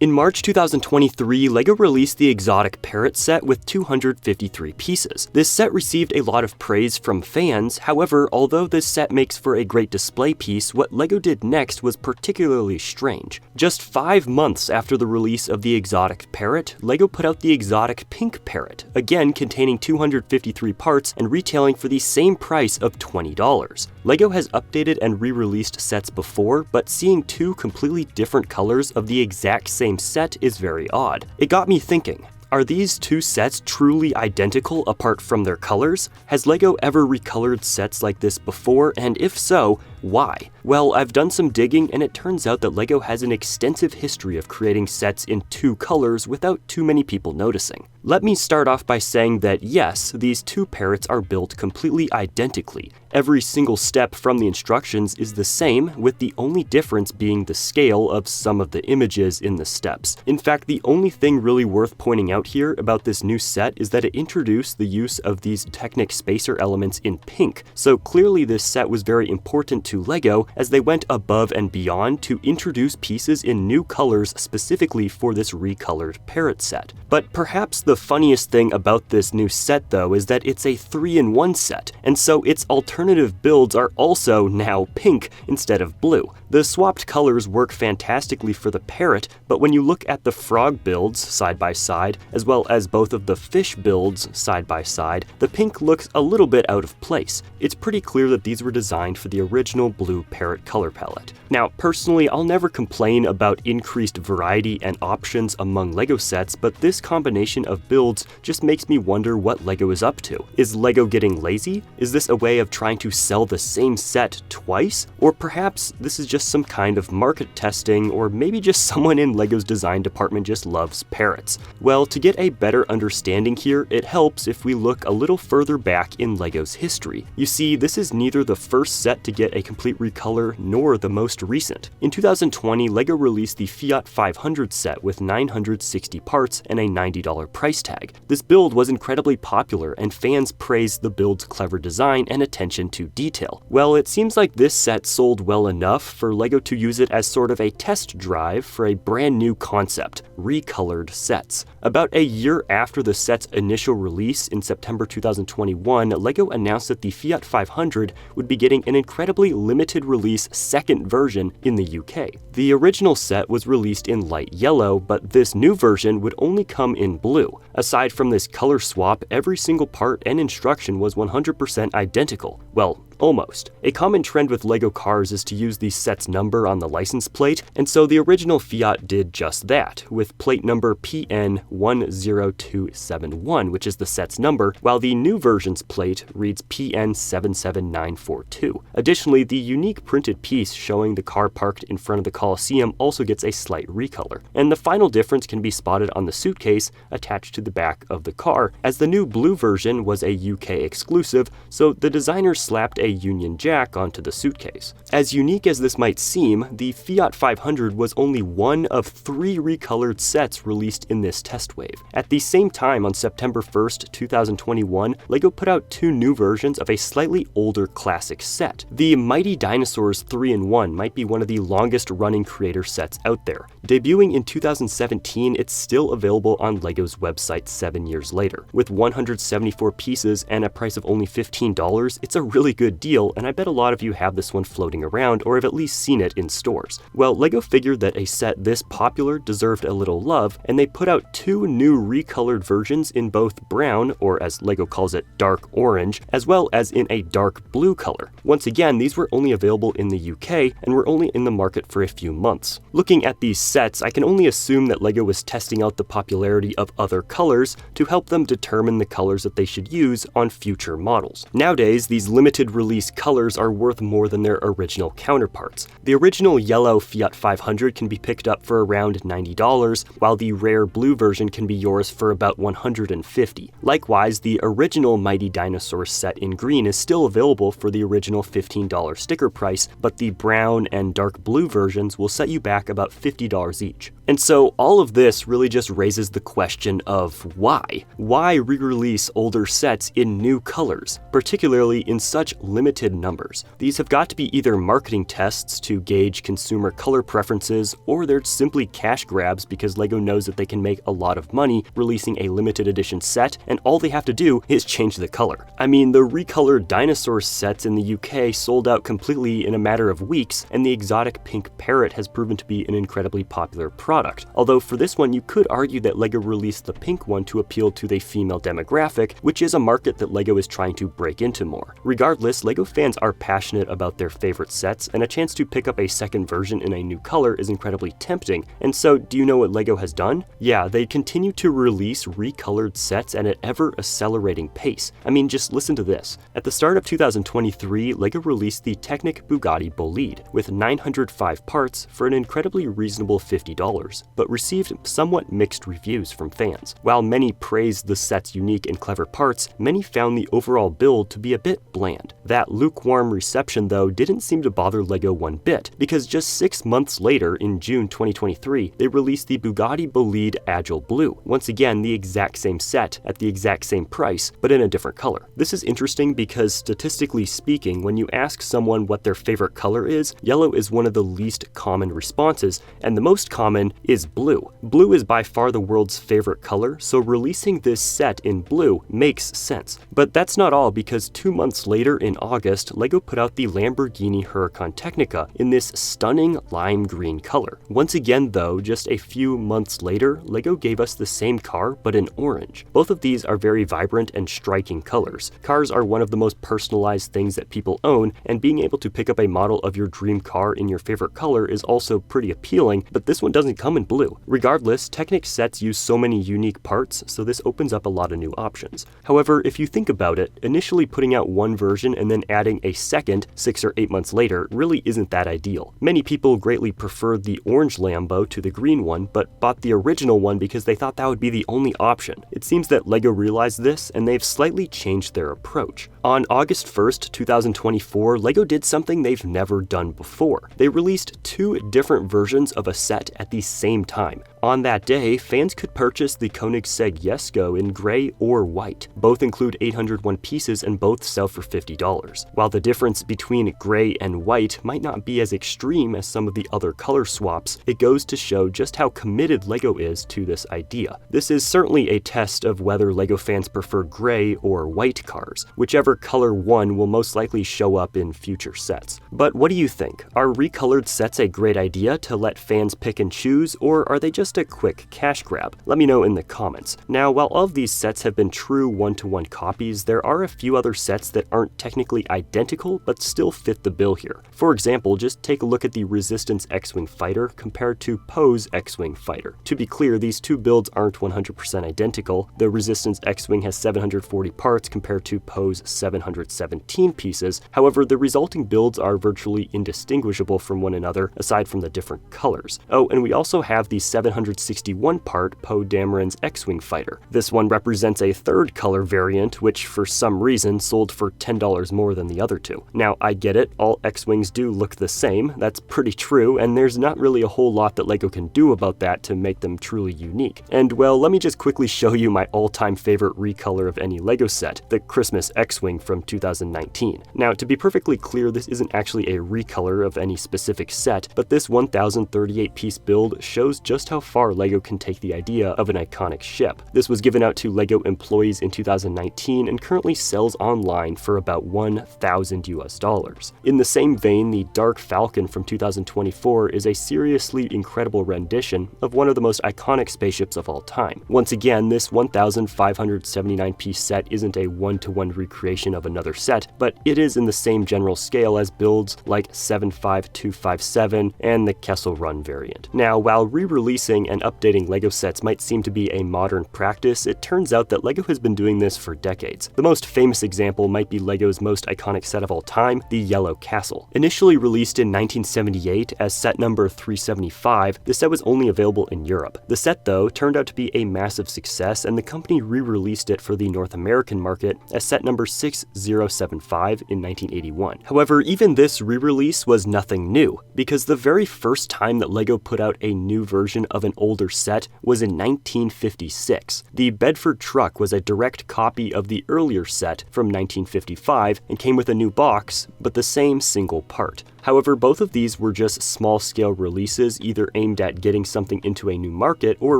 In March 2023, LEGO released the exotic parrot set with 253 pieces. This set received a lot of praise from fans. However, although this set makes for a great display piece, what LEGO did next was particularly strange. Just 5 months after the release of the exotic parrot, LEGO put out the exotic pink parrot, again containing 253 parts and retailing for the same price of $20. LEGO has updated and re-released sets before, but seeing two completely different colors of the exact same set is very odd. It got me thinking, are these two sets truly identical apart from their colors? Has LEGO ever recolored sets like this before, and if so, why? Well, I've done some digging and it turns out that LEGO has an extensive history of creating sets in two colors without too many people noticing. Let me start off by saying that yes, these two parrots are built completely identically. Every single step from the instructions is the same, with the only difference being the scale of some of the images in the steps. In fact, the only thing really worth pointing out here about this new set is that it introduced the use of these Technic spacer elements in pink, so clearly this set was very important to LEGO as they went above and beyond to introduce pieces in new colors specifically for this recolored parrot set. But perhaps the funniest thing about this new set though is that it's a 3-in-1 set, and so its alternative builds are also now pink instead of blue. The swapped colors work fantastically for the parrot, but when you look at the frog builds side by side, as well as both of the fish builds side by side, the pink looks a little bit out of place. It's pretty clear that these were designed for the original blue parrot color palette. Now, personally, I'll never complain about increased variety and options among LEGO sets, but this combination of builds just makes me wonder what LEGO is up to. Is LEGO getting lazy? Is this a way of trying to sell the same set twice? Or perhaps this is just some kind of market testing, or maybe just someone in LEGO's design department just loves parrots. Well, to get a better understanding here, it helps if we look a little further back in LEGO's history. You see, this is neither the first set to get a complete recolor nor the most recent. In 2020, LEGO released the Fiat 500 set with 960 parts and a $90 price tag. This build was incredibly popular and fans praised the build's clever design and attention to detail. Well, it seems like this set sold well enough for LEGO to use it as sort of a test drive for a brand new concept, recolored sets. About a year after the set's initial release in September 2021, LEGO announced that the Fiat 500 would be getting an incredibly limited release second version in the UK. The original set was released in light yellow, but this new version would only come in blue. Aside from this color swap, every single part and instruction was 100% identical. Well, almost. A common trend with LEGO cars is to use the set's number on the license plate, and so the original Fiat did just that, with plate number PN10271, which is the set's number, while the new version's plate reads PN77942. Additionally, the unique printed piece showing the car parked in front of the Coliseum also gets a slight recolor. And the final difference can be spotted on the suitcase attached to the back of the car, as the new blue version was a UK exclusive, so the designers slapped a Union Jack onto the suitcase. As unique as this might seem, the Fiat 500 was only one of 3 recolored sets released in this test wave. At the same time, on September 1st, 2021, LEGO put out 2 new versions of a slightly older classic set. The Mighty Dinosaurs 3-in-1 might be one of the longest running creator sets out there. Debuting in 2017, it's still available on LEGO's website 7 years later. With 174 pieces and a price of only $15, it's a really good deal, and I bet a lot of you have this one floating around or have at least seen it in stores. Well, LEGO figured that a set this popular deserved a little love, and they put out 2 new recolored versions in both brown, or as LEGO calls it, dark orange, as well as in a dark blue color. Once again, these were only available in the UK and were only in the market for a few months. Looking at these sets, I can only assume that LEGO was testing out the popularity of other colors to help them determine the colors that they should use on future models. Nowadays, these limited release colors are worth more than their original counterparts. The original yellow Fiat 500 can be picked up for around $90, while the rare blue version can be yours for about $150. Likewise, the original Mighty Dinosaurs set in green is still available for the original $15 sticker price, but the brown and dark blue versions will set you back about $50 each. And so all of this really just raises the question of why? Why re-release older sets in new colors, particularly in such limited numbers? These have got to be either marketing tests to gauge consumer color preferences, or they're simply cash grabs because LEGO knows that they can make a lot of money releasing a limited edition set, and all they have to do is change the color. I mean, the recolored dinosaur sets in the UK sold out completely in a matter of weeks, and the exotic pink parrot has proven to be an incredibly popular product. Although for this one, you could argue that LEGO released the pink one to appeal to the female demographic, which is a market that LEGO is trying to break into more. Regardless, LEGO fans are passionate about their favorite sets, and a chance to pick up a second version in a new color is incredibly tempting. And so, do you know what LEGO has done? Yeah, they continue to release recolored sets at an ever-accelerating pace. I mean, just listen to this. At the start of 2023, LEGO released the Technic Bugatti Bolide with 905 parts for an incredibly reasonable $50. But received somewhat mixed reviews from fans. While many praised the set's unique and clever parts, many found the overall build to be a bit bland. That lukewarm reception, though, didn't seem to bother LEGO one bit, because just 6 months later, in June 2023, they released the Bugatti Bolide Agile Blue. Once again, the exact same set, at the exact same price, but in a different color. This is interesting because, statistically speaking, when you ask someone what their favorite color is, yellow is one of the least common responses, and the most common is blue. Blue is by far the world's favorite color, so releasing this set in blue makes sense. But that's not all, because 2 months later in August, LEGO put out the Lamborghini Huracan Technica in this stunning lime green color. Once again though, just a few months later, LEGO gave us the same car but in orange. Both of these are very vibrant and striking colors. Cars are one of the most personalized things that people own, and being able to pick up a model of your dream car in your favorite color is also pretty appealing, but this one doesn't come in blue. Regardless, Technic sets use so many unique parts, so this opens up a lot of new options. However, if you think about it, initially putting out one version and then adding a second 6 or 8 months later really isn't that ideal. Many people greatly preferred the orange Lambo to the green one, but bought the original one because they thought that would be the only option. It seems that LEGO realized this, and they've slightly changed their approach. On August 1st, 2024, LEGO did something they've never done before. They released 2 different versions of a set at the same time. On that day, fans could purchase the Koenigsegg Jesko in gray or white. Both include 801 pieces and both sell for $50. While the difference between gray and white might not be as extreme as some of the other color swaps, it goes to show just how committed LEGO is to this idea. This is certainly a test of whether LEGO fans prefer gray or white cars. Whichever color won will most likely show up in future sets. But what do you think? Are recolored sets a great idea to let fans pick and choose, or are they just a quick cash grab? Let me know in the comments. Now, while all of these sets have been true one-to-one copies, there are a few other sets that aren't technically identical but still fit the bill here. For example, just take a look at the Resistance X-Wing Fighter compared to Poe's X-Wing Fighter. To be clear, these two builds aren't 100% identical. The Resistance X-Wing has 740 parts compared to Poe's 717 pieces. However, the resulting builds are virtually indistinguishable from one another aside from the different colors. Oh, and we also have the 761 part Poe Dameron's X-Wing Fighter. This one represents a third color variant, which for some reason sold for $10 more than the other two. Now, I get it, all X-Wings do look the same, that's pretty true, and there's not really a whole lot that LEGO can do about that to make them truly unique. And well, let me just quickly show you my all-time favorite recolor of any LEGO set, the Christmas X-Wing from 2019. Now, to be perfectly clear, this isn't actually a recolor of any specific set, but this 1038 piece build shows just how far LEGO can take the idea of an iconic ship. This was given out to LEGO employees in 2019 and currently sells online for about $1,000 US. In the same vein, the Dark Falcon from 2024 is a seriously incredible rendition of one of the most iconic spaceships of all time. Once again, this 1,579 piece set isn't a one-to-one recreation of another set, but it is in the same general scale as builds like 75257 and the Kessel Run variant. Now, while re-releasing and updating LEGO sets might seem to be a modern practice, it turns out that LEGO has been doing this for decades. The most famous example might be LEGO's most iconic set of all time, the Yellow Castle. Initially released in 1978 as set number 375, the set was only available in Europe. The set, though, turned out to be a massive success, and the company re-released it for the North American market as set number 6075 in 1981. However, even this re-release was nothing new, because the very first time that LEGO put out a new version of an older set was in 1956. The Bedford truck was a direct copy of the earlier set from 1955 and came with a new box, but the same single part. However, both of these were just small-scale releases either aimed at getting something into a new market or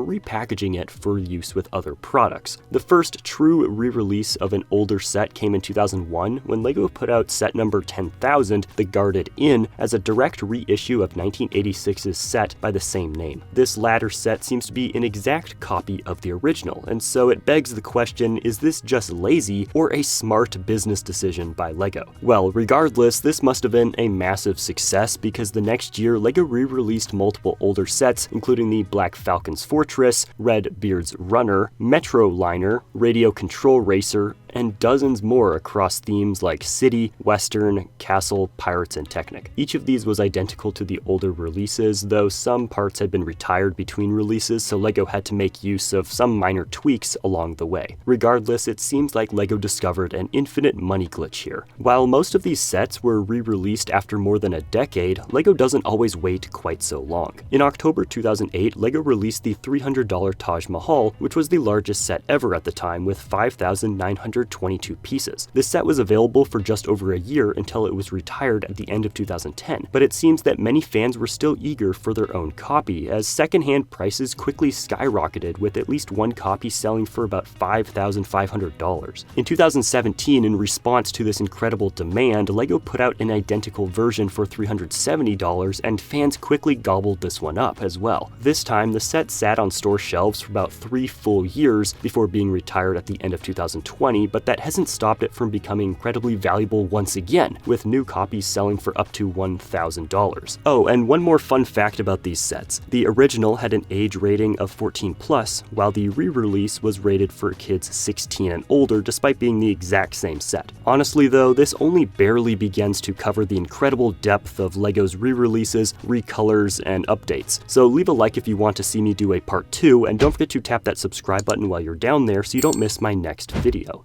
repackaging it for use with other products. The first true re-release of an older set came in 2001 when LEGO put out set number 10,000, The Guarded Inn, as a direct reissue of 1986's set by the same name. This latter set seems to be an exact copy of the original, and so it begs the question, is this just lazy or a smart business decision by LEGO? Well, regardless, this must have been a massive success because the next year LEGO re-released multiple older sets, including the Black Falcon's Fortress, Red Beard's Runner, Metro Liner, Radio Control Racer, and dozens more across themes like City, Western, Castle, Pirates, and Technic. Each of these was identical to the older releases, though some parts had been retired between releases, so LEGO had to make use of some minor tweaks along the way. Regardless, it seems like LEGO discovered an infinite money glitch here. While most of these sets were re-released after more than a decade, LEGO doesn't always wait quite so long. In October 2008, LEGO released the $300 Taj Mahal, which was the largest set ever at the time with 5,922 pieces. This set was available for just over a year until it was retired at the end of 2010, but it seems that many fans were still eager for their own copy, as secondhand prices quickly skyrocketed with at least one copy selling for about $5,500. In 2017, in response to this incredible demand, LEGO put out an identical version for $370, and fans quickly gobbled this one up as well. This time, the set sat on store shelves for about 3 full years before being retired at the end of 2020, but that hasn't stopped it from becoming incredibly valuable once again, with new copies selling for up to $1,000. Oh, and one more fun fact about these sets. The original had an age rating of 14+, while the re-release was rated for kids 16 and older, despite being the exact same set. Honestly though, this only barely begins to cover the incredible depth of LEGO's re-releases, recolors, and updates. So leave a like if you want to see me do a part 2, and don't forget to tap that subscribe button while you're down there so you don't miss my next video.